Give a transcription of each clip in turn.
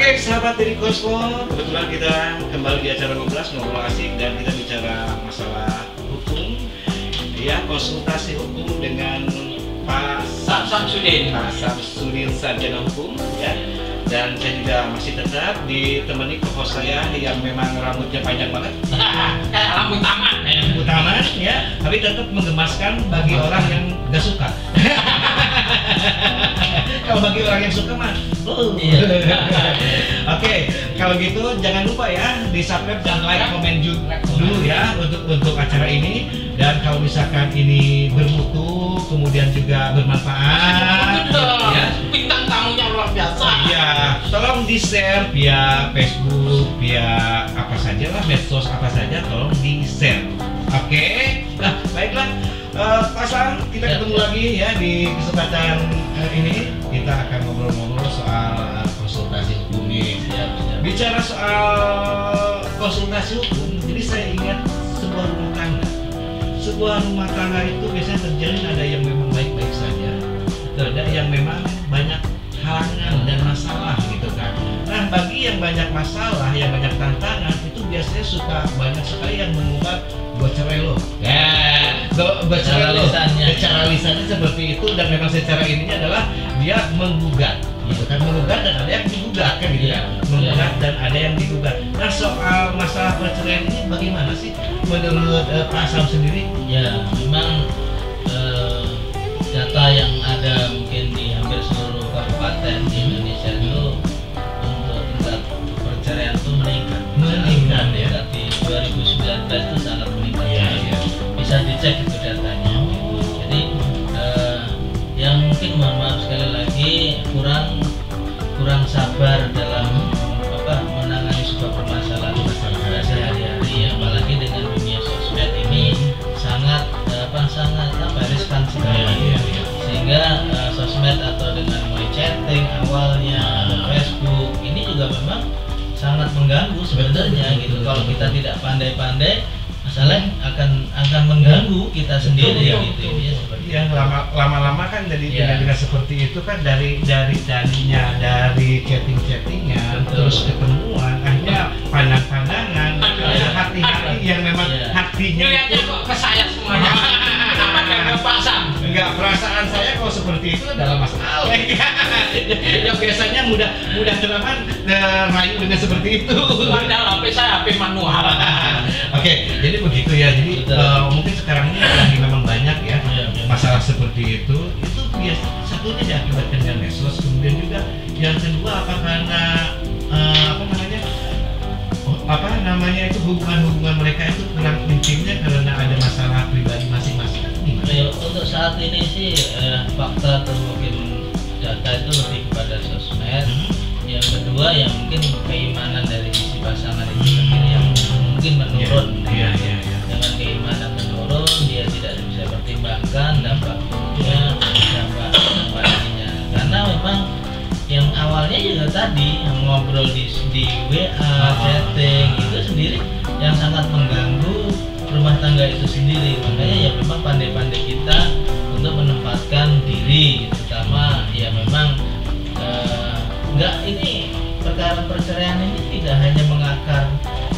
Oke, sahabat dari Kosmo, kebetulan kita kembali di acara ngobrol asik dan kita bicara masalah hukum, ya, konsultasi hukum dengan Pak Samsudin sarjana hukum, ya. Dan saya juga masih tetap ditemani co-host saya yang memang rambutnya panjang banget, kayak rambut taman, ya, tapi tetap menggemaskan bagi orang yang gak suka. Kalau bagi orang yang suka mah, Oke, kalau gitu jangan lupa ya di subscribe dan like, komen dulu ya untuk acara ini. Dan kalau misalkan ini bermutu, kemudian juga bermanfaat, ya, bintang tamunya luar biasa. Iya, tolong di share via Facebook, via apa saja lah, medsos apa saja, tolong di share. Oke, nah baiklah. Pak Sam, kita ketemu lagi ya di kesempatan ini. Kita akan ngobrol-ngobrol soal konsultasi hukum nih. Bicara soal konsultasi hukum, jadi saya ingat sebuah rumah tangga. Sebuah rumah tangga itu biasanya terjalin ada yang memang baik-baik saja, ada yang memang banyak halangan dan masalah gitu kan. Nah, bagi yang banyak masalah, yang banyak tantangan, itu biasanya suka banyak sekali yang mengumpat gue cerai lo. Ya, gue cerai lo. Secara lisannya seperti itu, dan memang secara ininya adalah dia menggugat gitu kan, menggugat dan ada yang digugat kan gitu kan, menggugat dan ada yang digugat. Nah, soal masalah perceraian ini bagaimana sih menurut Pak Sam sendiri? Ya, memang data yang ada mungkin di hampir seluruh kabupaten di Indonesia itu untuk tingkat perceraian itu meningkat ya. Di 2019 itu sangat meningkat. Ya. Bisa dicek itu datanya. Jadi yang mungkin mohon maaf sekali lagi kurang sabar dalam menangani sebuah permasalahan sehari-hari, apalagi dengan dunia sosmed ini sangat riskan sekali. Sehingga sosmed atau dengan mulai chatting awalnya atau Facebook ini juga memang sangat mengganggu sebenarnya gitu. Kalau kita tidak pandai-pandai, masalah akan mengganggu kita sendiri gitu ya. Yang lama-lama kan dengan seperti itu kan dari chattingnya, terus ketemuan, akhirnya pandang-pandangan, hati-hati yang memang hatinya Lihatnya kok ke saya semuanya. Kenapa gak Pak Sam? Enggak, perasaan saya kalau seperti itu adalah masalah. Yang biasanya mudah terayu dengan seperti itu. Padahal HP saya HP manual. Oke, jadi begitu ya. Jadi mungkin sekarang ini lagi memang banyak ya masalah seperti itu biasa. Satunya diakibatkan dengan medsos, kemudian juga yang kedua apa karena itu hubungan mereka itu kurang intimnya karena ada masalah pribadi masing-masing. Ya, untuk saat ini sih fakta atau mungkin data itu lebih kepada sosmed. Yang kedua yang mungkin keimanan dari sisi pasangan itu sendiri yang mungkin menurun. Dengan keimanan menurun, dia tidak bisa pertimbangkan dampak buruknya, dampak ininya. Karena memang yang awalnya juga tadi yang ngobrol di WA, chatting itu sendiri yang sangat mengganggu rumah tangga itu sendiri. Makanya ya memang pandai-pandai kita untuk menempatkan diri, terutama ya memang ini perkara perceraian ini tidak hanya mengakar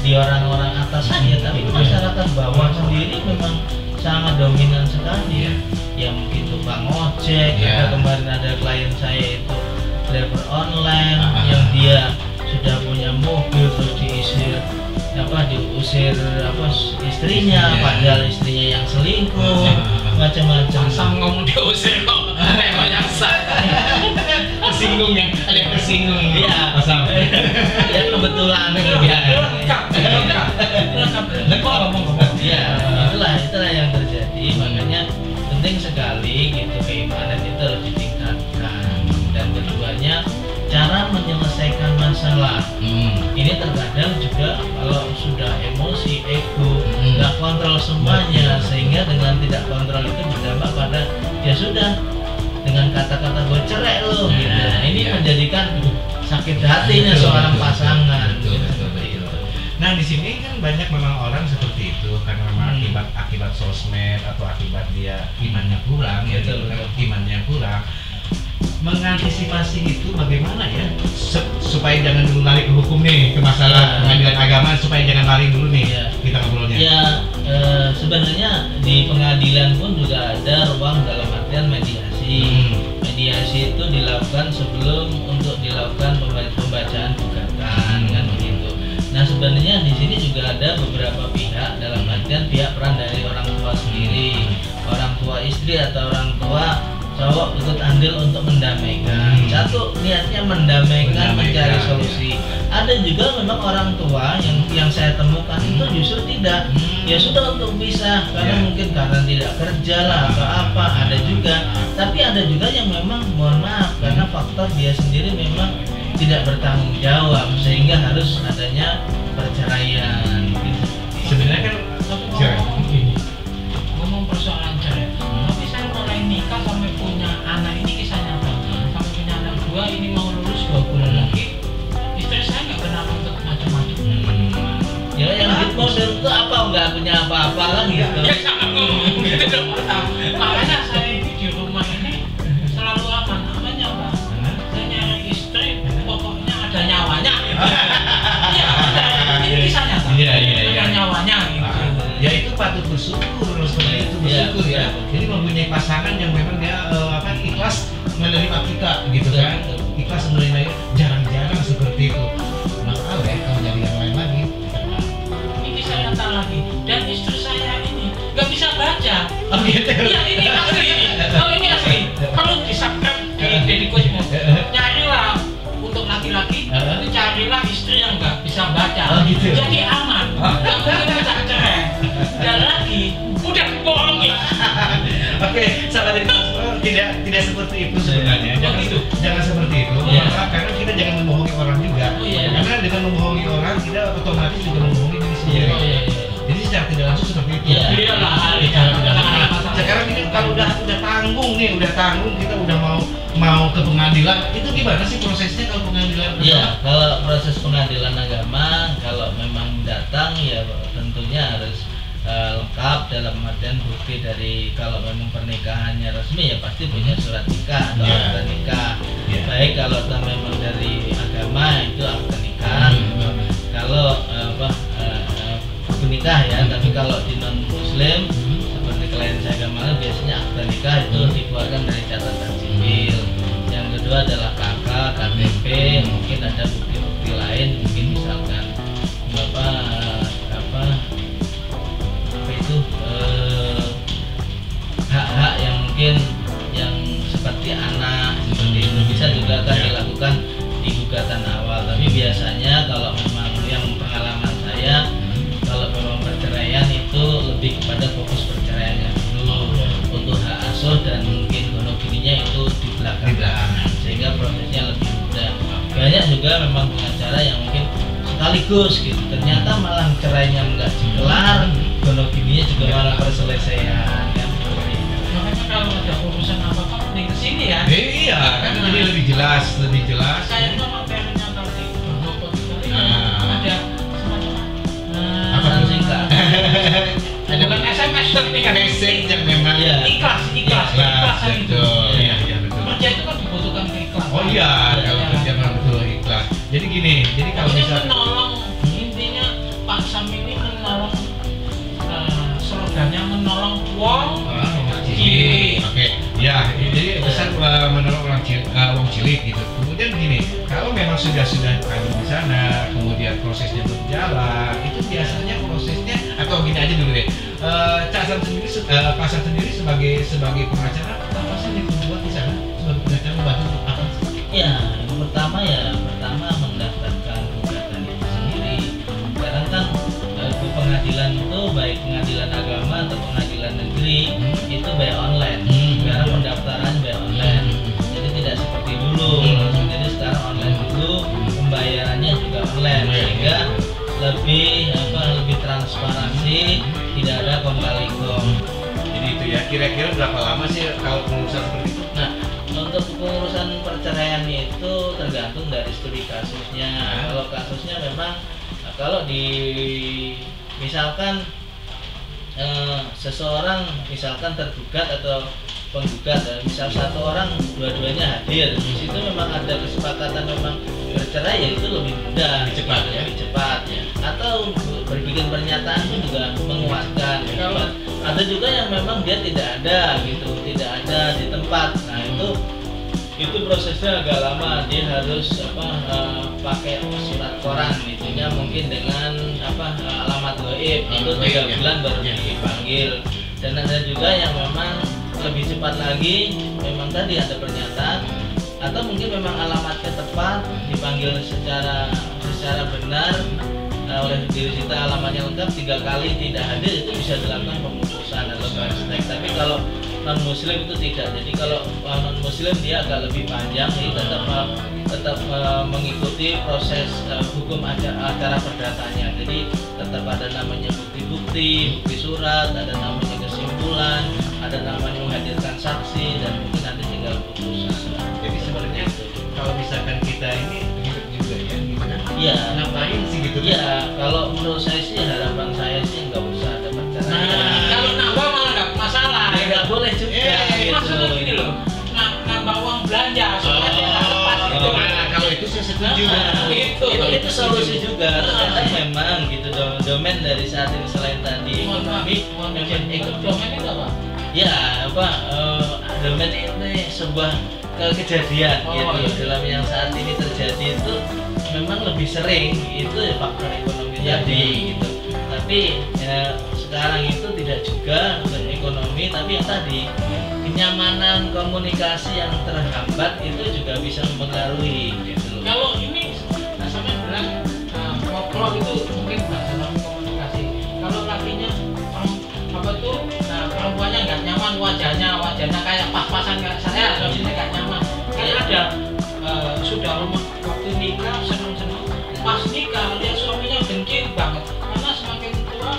di orang-orang atas saja, tapi masyarakat bawah sendiri memang sangat dominan sekali ya. Yang mungkin tukang ojek, kemarin ada klien saya itu driver online yang dia sudah punya mobil terus diusir istrinya, padahal istrinya yang selingkuh, macam-macam. Sam ngomong diusir kok, banyak Tersinggung ya, ada yang tersinggung. Iya, ya kebetulan itulah yang terjadi. Makanya penting sekali gitu, keimanan itu harus ditingkatkan. Dan keduanya cara menyelesaikan masalah. Ini terkadang juga kalau sudah emosi, ego, nggak kontrol semuanya, sehingga dengan tidak kontrol itu berdampak pada ya sudah dengan kata-kata gue cerai lo gitu. Nah, ini menjadikan sakit hatinya seorang pasangan. Nah, di sini kan banyak memang orang seperti itu karena memang akibat sosmed atau akibat dia imannya kurang, imannya kurang. mengantisipasi itu bagaimana ya supaya jangan dulu lari ke hukum nih, ke masalah pengadilan agama, supaya jangan lari dulu nih kita ngobrolnya. Ya, sebenarnya di pengadilan pun juga ada ruang dalam artian mediasi. Mediasi itu dilakukan sebelum untuk dilakukan pembacaan gugatan, kan begitu. Nah, sebenarnya di sini juga ada beberapa pihak, dalam artian pihak peran dari orang tua sendiri, orang tua istri atau orang tua cowok ikut andil untuk mendamaikan. Satu, niatnya mendamaikan, mencari solusi. Ada juga memang orang tua yang saya temukan itu justru tidak, ya sudah untuk bisa karena mungkin karena tidak kerja lah atau apa, ada juga. Tapi ada juga yang memang mohon maaf karena faktor dia sendiri memang tidak bertanggung jawab sehingga harus adanya perceraian. Sebenarnya kan ngomong persoalan cerai, tapi saya mulai nikah sampai punya anak ini kisah nyata. Sampai punya anak 2 ini mau lulus 2 bulan lagi, istri saya nggak pernah nuntut macam-macam. Ya yang gitu model itu apa nggak punya apa-apa lah gitu. Ya sama ngomong gitu dong. Makanya saya ini di rumah ini selalu aman. Amannya apa? Saya nyari istri, pokoknya ada nyawanya. Iya, ini kisah nyata. Ada nyawanya gitu. Ya itu patut bersyukur seperti itu, bersyukur ya. Jadi mempunyai pasangan yang memang dia ikhlas menerima kita gitu kan. Ikhlas menerima, jarang-jarang seperti itu. Maka kalau jadi yang lain lagi. Ini kisah nyata lagi. Dan istri saya ini nggak bisa baca. Oh gitu. Iya ini asli. Oh ini asli. Kalau di subscribe di Deddy Cosmo, nyarilah untuk laki-laki, itu carilah istri yang nggak bisa baca. Oh, gitu. Jadi aman. Nggak mungkin bisa cerai. Dan lagi udah bohongin. Oke, sahabat itu tidak seperti itu sebenarnya. Jangan seperti itu. Karena kita jangan membohongi orang juga. Karena dengan membohongi orang kita otomatis juga membohongi diri sendiri. Jadi secara tidak langsung seperti itu. Sekarang ini kalau udah tanggung nih, kita udah mau ke pengadilan, itu gimana sih prosesnya kalau pengadilan? Iya, kalau proses pengadilan agama, kalau memang datang ya tentunya harus lengkap dalam artian bukti dari kalau memang pernikahannya resmi ya pasti punya surat nikah atau akta nikah. Baik kalau memang dari agama itu akta nikah. Kalau buku nikah ya, tapi kalau di non muslim seperti klien saya agama biasanya akta nikah itu dikeluarkan dari catatan sipil. Yang kedua adalah KK, KTP, mungkin ada bukti-bukti lain, mungkin misalkan hak-hak yang mungkin yang seperti anak seperti itu bisa juga kan dilakukan di gugatan awal. Tapi biasanya kalau memang yang pengalaman saya kalau memang perceraian itu lebih kepada fokus perceraiannya dulu untuk hak asuh dan mungkin gonogininya itu di belakang sehingga prosesnya lebih mudah. Banyak juga memang pengacara yang mungkin sekaligus gitu ternyata malah cerainya nggak dikelar, gonogininya juga malah perselesaian kan. Makanya kalau ada urusan apa-apa mending kesini ya. Iya, kan jadi lebih jelas. Kayaknya materinya tadi berbobot sekali. Ada semacam Apa singkat? Ada bukan SMS tapi kan message yang memang ikhlas itu. Iya betul. Kerja itu kan dibutuhkan keikhlasan. Oh iya, kalau kerja memang betul ikhlas. Jadi gini, kalau ini misalnya menolong, intinya Pak Sam ini menolong slogannya menolong wong cilik. Oke, ya jadi pesan menolong wong cilik gitu. Kemudian gini, kalau memang sudah kami di sana, kemudian prosesnya berjalan, itu biasanya prosesnya atau gini aja dulu deh. Pak Sam sendiri sebagai pengacara apa sih yang dibuat di sana sebagai pengacara membantu apa? Ya, yang pertama mendaftarkan gugatan itu sendiri. Sekarang kan ke pengadilan itu baik pengadilan agama atau pengadilan negeri itu by online. Sekarang pendaftaran by online. Jadi tidak seperti dulu. Jadi sekarang online dulu, pembayarannya juga online sehingga lebih transparansi, tidak ada kong kali kong. Jadi itu ya, kira-kira berapa lama sih kalau pengurusan seperti itu? Nah, untuk pengurusan perceraian itu tergantung dari studi kasusnya. Kalau kasusnya memang kalau misalkan seseorang misalkan tergugat atau penggugat, misal satu orang dua-duanya hadir, di situ memang ada kesepakatan memang bercerai, ya itu lebih mudah, Lebih cepat, ya? lebih cepat ya. Atau berbikin pernyataan itu juga menguatkan. Kalau- Ada juga yang memang dia tidak ada gitu, tidak ada di tempat. Nah itu prosesnya agak lama, dia harus pakai surat koran, itunya mungkin dengan alamat gaib, itu 3 bulan baru dipanggil. Dan ada juga yang memang lebih cepat lagi, memang tadi ada pernyataan, atau mungkin memang alamatnya tepat, dipanggil secara benar oleh diri kita, alamatnya lengkap, 3 kali tidak hadir, itu bisa dilakukan pemutusan atau hashtag. Tapi kalau non muslim itu tidak. Jadi kalau non muslim dia agak lebih panjang, jadi tetap mengikuti proses hukum acara perdatanya. Jadi tetap ada namanya bukti surat, ada namanya kesimpulan, ada namanya menghadirkan saksi, dan mungkin nanti tinggal putusan. Jadi sebenarnya kalau misalkan kita ini hidup juga ya, gitu kan? Iya. Ngapain sih gitu? Iya, kalau menurut saya sih, harapan saya sih nggak usah ada perceraian. Nah, kalau nambah malah nggak masalah. Ya nggak boleh juga. Maksudnya gini loh, nambah uang belanja supaya dia nggak lepas gitu. Nah, kalau itu saya setuju. Gitu. Itu solusi juga. Ternyata memang gitu domain dari saat ini selain tadi Mohon maaf, ekonomi, domain itu apa? ya domain ini sebuah kejadian Oh, gitu. iya. Dalam yang saat ini terjadi itu memang lebih sering itu ya faktor ekonomi Iya, tadi iya. gitu. Tapi ya, sekarang itu tidak juga bukan ekonomi, tapi yang tadi kenyamanan komunikasi yang terhambat itu juga bisa mempengaruhi gitu loh. Kalau ini sama bilang koplo itu mungkin bahasa komunikasi. Kalau lakinya perempuannya nggak nyaman, wajahnya kayak pas-pasan kayak saya, suaminya nggak nyaman. Kan ada sudah rumah waktu nikah seneng-seneng, pas nikah lihat suaminya benci banget karena semakin tua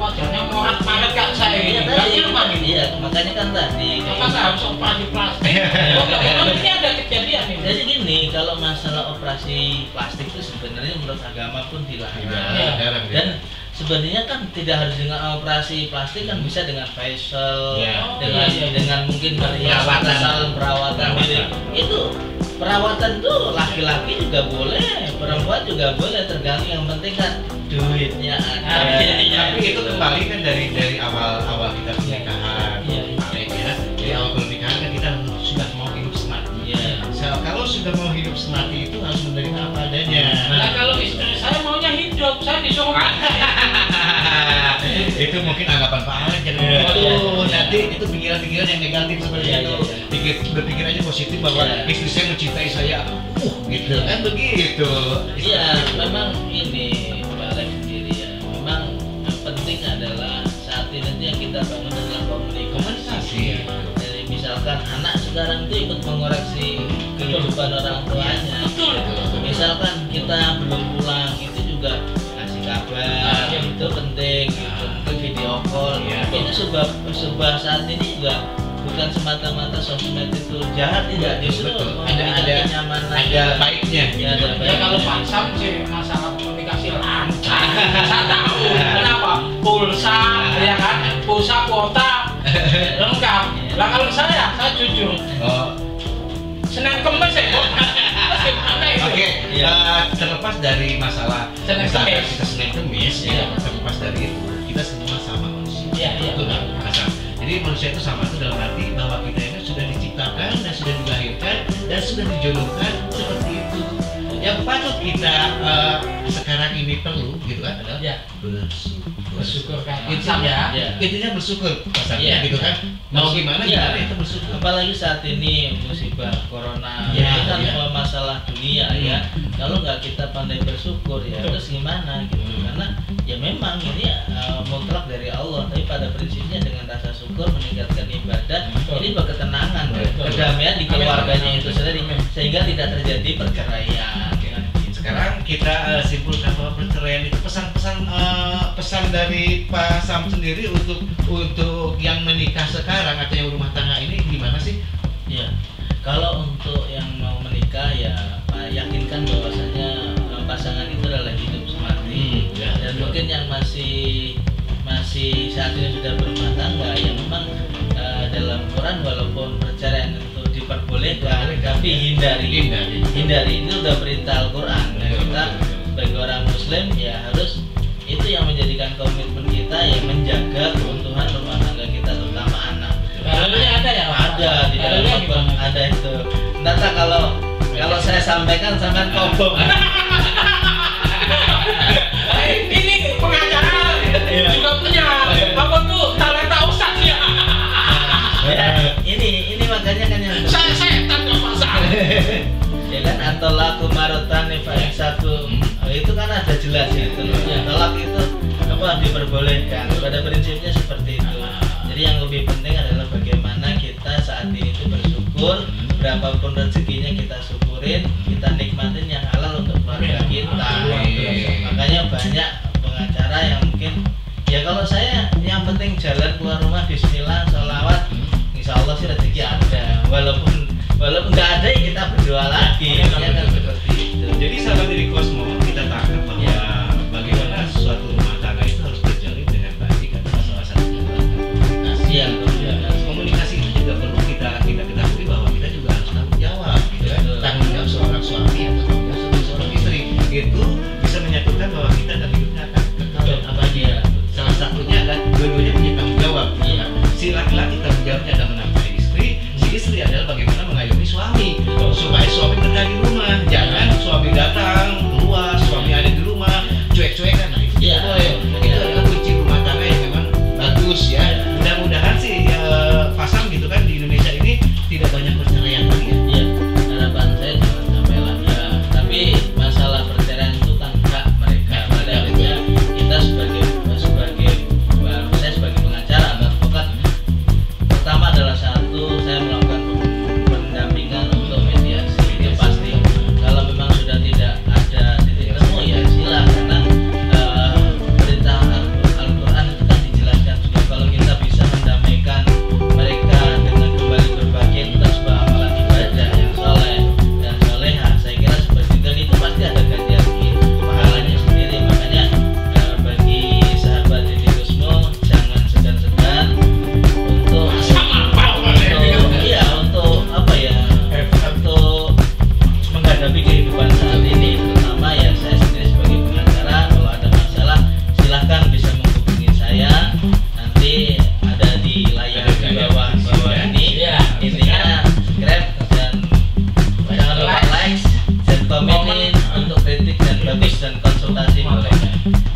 wajahnya morat-marit kayak saya ini. Nggak nyaman ini. Iya, makanya kan tadi Apakah harus operasi plastik? Oh, nggak, ini ada kejadian ini. jadi gini, kalau masalah operasi plastik itu sebenarnya menurut agama pun dilarang. Iya. Jarang ya. Dan sebenarnya kan tidak harus dengan operasi plastik, kan bisa dengan facial, Iya. dengan mungkin perawatan diri. Itu perawatan tuh laki-laki juga boleh, perempuan juga boleh, tergantung, yang penting kan duitnya ada. Tapi itu kembali kan dari awal kita pernikahan, Iya. Alek, ya. Dari awal pernikahan kan kita sudah mau hidup semati. Iya. Kalau sudah mau hidup semati itu harus menerima apa adanya. Nah, kalau istri saya maunya hidup, saya disuruh Itu mungkin anggapan Pak Alek jadi Iya, waduh, iya. nanti itu pikiran-pikiran yang negatif seperti Iya, itu. iya, Berpikir aja positif bahwa Iya. istri saya mencintai saya, gitu kan begitu. Iya, memang ini balik sendiri ya. Memang yang penting adalah saat ini tuh yang kita bangun adalah komunikasi. Jadi misalkan anak sekarang itu ikut mengoreksi kehidupan orang tuanya. Betul itu. Misalkan kita belum pulang, itu juga kasih kabar, itu penting. Gitu. Mungkin video call. Iya. Itu sebuah saat ini juga bukan semata-mata sosmed itu jahat, tidak, justru Betul. memberikan Ada kenyamanan. ada baiknya. Ya, ada Ya baiknya. kalau Pak Sam sih masalah komunikasi lancar. Saya tahu kenapa pulsa, ya kan, pulsa kuota lengkap. Lah kalau saya jujur, Oh, Senin Kemis ya, kok. Gimana itu? Oke, Iya. terlepas dari masalah Senin misalkan Kemis. kita Senin Kemis, Iya. ya, terlepas dari itu kita semua sama manusia. Iya, iya. Itu kan asal. Jadi manusia itu sama itu dalam arti bahwa kita ini sudah diciptakan dan sudah dilahirkan dan sudah dijodohkan seperti itu. Yang patut kita sekarang ini perlu gitu kan adalah Ya. bersyukur. kan. Intinya, Iya. intinya bersyukur pasarnya Iya. gitu kan. Mau gimana Iya. gimana itu bersyukur. Apalagi saat ini musibah corona, Iya, itu kan iya. masalah dunia ya. Kalau nggak kita pandai bersyukur ya terus gimana gitu. Karena ya memang ini mutlak dari Allah, tapi pada prinsipnya dengan rasa syukur meningkatkan ibadah, Betul. ini berketenangan, Betul. kedamaian di keluarganya Amin. itu sendiri, sehingga tidak terjadi perceraian. Sekarang kita simpulkan bahwa perceraian itu pesan dari Pak Sam sendiri untuk yang menikah sekarang atau yang rumah tangga ini gimana sih? Ya, kalau untuk yang mau menikah ya yakinkan bahwasanya pasangan itu adalah hidup semati. Ya, Dan mungkin yang masih saat ini sudah berumah tangga, ya memang dalam Quran walaupun diperbolehkan, tapi hindari itu udah perintah Al-Quran. Nah, kita sebagai orang Muslim ya harus itu yang menjadikan komitmen kita, yang menjaga keuntungan rumah tangga kita, terutama anak. Dalilnya ada ya? Ada di dalam Al-Quran, ada itu. Ntar kalau saya sampaikan sampai kobong. Ini pengacara juga punya apa tuh talenta ustaz ya. Ini makanya kan yang Saya setan kok pasal. ya kan antolaku marotan satu itu kan ada jelas itu. Tolak itu apa diperbolehkan. Pada prinsipnya seperti itu. Jadi yang lebih penting adalah bagaimana kita saat ini itu bersyukur, berapapun rezekinya kita syukurin, kita nikmatin yang halal untuk keluarga kita. Makanya banyak pengacara yang mungkin ya kalau saya yang penting jalan keluar rumah bismillah, sholawat, insya Allah sih rezeki ada. Walaupun nggak ada ya kita berdoa lagi. Ya kan seperti itu. Jadi sahabat dari Cosmo, kita tangkap bahwa bagaimana suatu rumah tangga itu harus terjalin dengan baik adalah salah satunya komunikasi. Iya, Komunikasi itu juga perlu kita ketahui bahwa kita juga harus tanggung jawab, gitu kan? Betul. Tanggung jawab seorang suami atau tanggung jawab seorang istri itu bisa menyatukan bahwa kita dan hidupnya akan kekal abadi. Salah satunya adalah dua-duanya punya tanggung jawab. Gitu kan? Si laki-laki tanggung jawabnya adalah menafkahi istri, si istri adalah bagaimana mengayomi suami supaya suami betah di rumah. Jangan suami datang keluar, suami ada di rumah cuek-cuekan. Nah, itu Iya. itu adalah kunci rumah tangga yang memang bagus ya. Mudah-mudahan sih pasang gitu kan di Indonesia ini tidak banyak perceraian lagi ya. Iya, harapan saya jangan sampai lah. Ya, tapi masalah perceraian itu kan hak mereka. Pada akhirnya kita sebagai saya sebagai pengacara atau advokat, pertama adalah satu, saya melakukan pendampingan untuk mediasi. Itu pasti. Kalau memang sudah tidak ada titik temu ya silakan. Karena perintah Al-Quran itu kan dijelaskan juga kalau kita bisa mendamaikan mereka dengan kembali berbagi kita sebuah amalan ibadah yang soleh dan soleha. Saya kira seperti itu, dan itu pasti ada gantian pahalanya sendiri. Makanya bagi sahabat Deddy Kusmo jangan segan-segan untuk untuk menghadapi kehidupan saat ini, terutama ya saya sendiri sebagai pengacara. Kalau ada masalah silahkan bisa menghubungi saya, nanti ada di layar di bawah ini. Iya. Intinya subscribe dan jangan lupa like dan komenin untuk kritik dan bagus dan konsultasi boleh.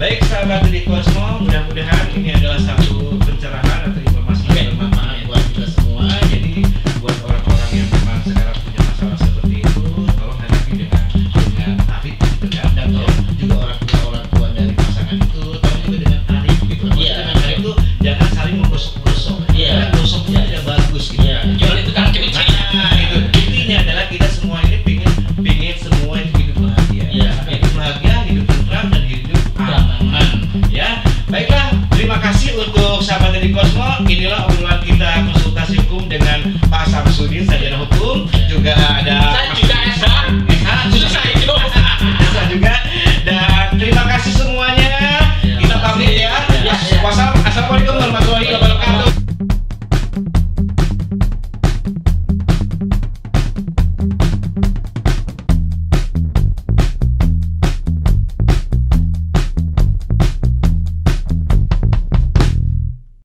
Baik sahabat di Cosmo, mudah-mudahan ini adalah satu pencerahan atau informasi yang bermanfaat buat kita semua. Jadi buat orang-orang yang memang sekarang punya masalah seperti itu, tolong hadapi dengan arif gitu kan, dan tolong juga orang tua dari pasangan itu tolong juga dengan arif gitu. Iya. Dengan arif itu jangan saling menggosok-gosok. Iya. Karena gosoknya tidak bagus gitu. Iya. Jual itu kan cuci. Nah, itu intinya adalah kita semua ini pingin semua itu hidup bahagia. Iya. Hidup bahagia, hidup tentram dan hidup aman. Ya, baiklah. Terima kasih untuk sahabat dari Cosmo. Inilah obrolan kita konsultasi hukum dengan Pak Samsudin, sarjana hukum. Juga ada